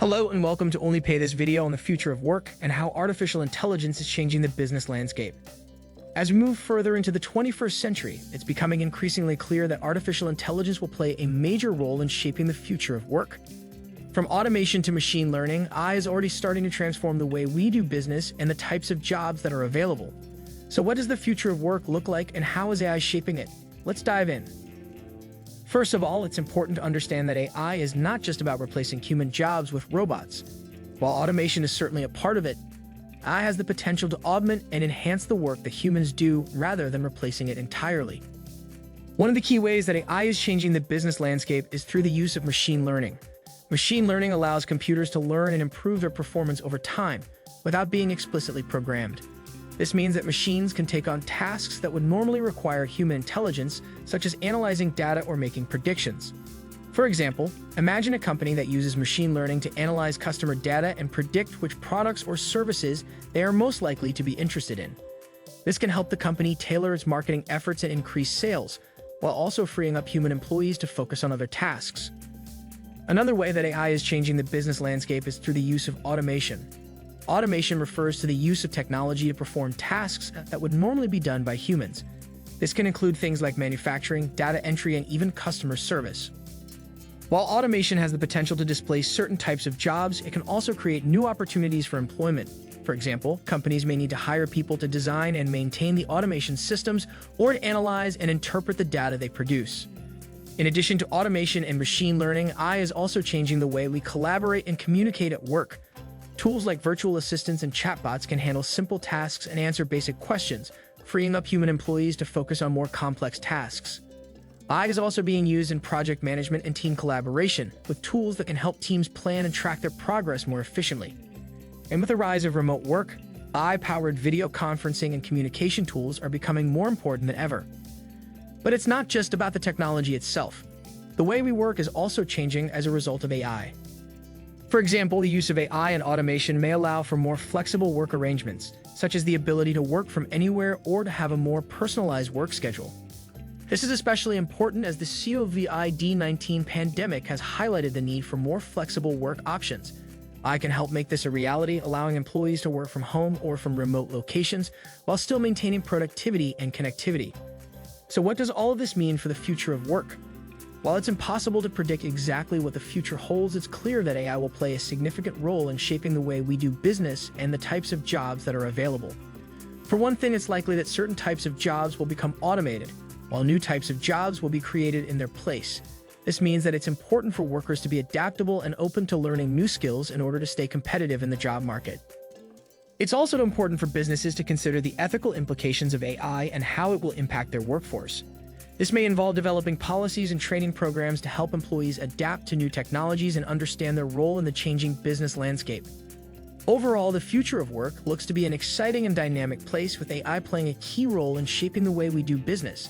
Hello and welcome to Only Pay, this video on the future of work and how artificial intelligence is changing the business landscape. As we move further into the 21st century, it's becoming increasingly clear that artificial intelligence will play a major role in shaping the future of work. From automation to machine learning, AI is already starting to transform the way we do business and the types of jobs that are available. So what does the future of work look like and how is AI shaping it? Let's dive in. First of all, it's important to understand that AI is not just about replacing human jobs with robots. While automation is certainly a part of it, AI has the potential to augment and enhance the work that humans do rather than replacing it entirely. One of the key ways that AI is changing the business landscape is through the use of machine learning. Machine learning allows computers to learn and improve their performance over time without being explicitly programmed. This means that machines can take on tasks that would normally require human intelligence, such as analyzing data or making predictions. For example, imagine a company that uses machine learning to analyze customer data and predict which products or services they are most likely to be interested in. This can help the company tailor its marketing efforts and increase sales, while also freeing up human employees to focus on other tasks. Another way that AI is changing the business landscape is through the use of automation. Automation refers to the use of technology to perform tasks that would normally be done by humans. This can include things like manufacturing, data entry, and even customer service. While automation has the potential to displace certain types of jobs, it can also create new opportunities for employment. For example, companies may need to hire people to design and maintain the automation systems or to analyze and interpret the data they produce. In addition to automation and machine learning, AI is also changing the way we collaborate and communicate at work. Tools like virtual assistants and chatbots can handle simple tasks and answer basic questions, freeing up human employees to focus on more complex tasks. AI is also being used in project management and team collaboration, with tools that can help teams plan and track their progress more efficiently. And with the rise of remote work, AI-powered video conferencing and communication tools are becoming more important than ever. But it's not just about the technology itself. The way we work is also changing as a result of AI. For example, the use of AI and automation may allow for more flexible work arrangements, such as the ability to work from anywhere or to have a more personalized work schedule. This is especially important as the COVID-19 pandemic has highlighted the need for more flexible work options. AI can help make this a reality, allowing employees to work from home or from remote locations while still maintaining productivity and connectivity. So what does all of this mean for the future of work? While it's impossible to predict exactly what the future holds, it's clear that AI will play a significant role in shaping the way we do business and the types of jobs that are available. For one thing, it's likely that certain types of jobs will become automated, while new types of jobs will be created in their place. This means that it's important for workers to be adaptable and open to learning new skills in order to stay competitive in the job market. It's also important for businesses to consider the ethical implications of AI and how it will impact their workforce. This may involve developing policies and training programs to help employees adapt to new technologies and understand their role in the changing business landscape. Overall, the future of work looks to be an exciting and dynamic place, with AI playing a key role in shaping the way we do business.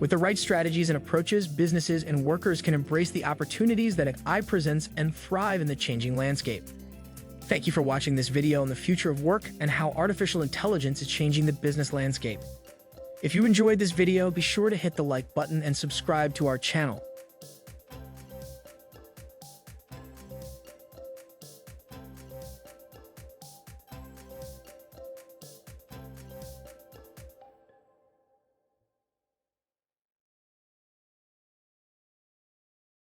With the right strategies and approaches, businesses and workers can embrace the opportunities that AI presents and thrive in the changing landscape. Thank you for watching this video on the future of work and how artificial intelligence is changing the business landscape. If you enjoyed this video, be sure to hit the like button and subscribe to our channel.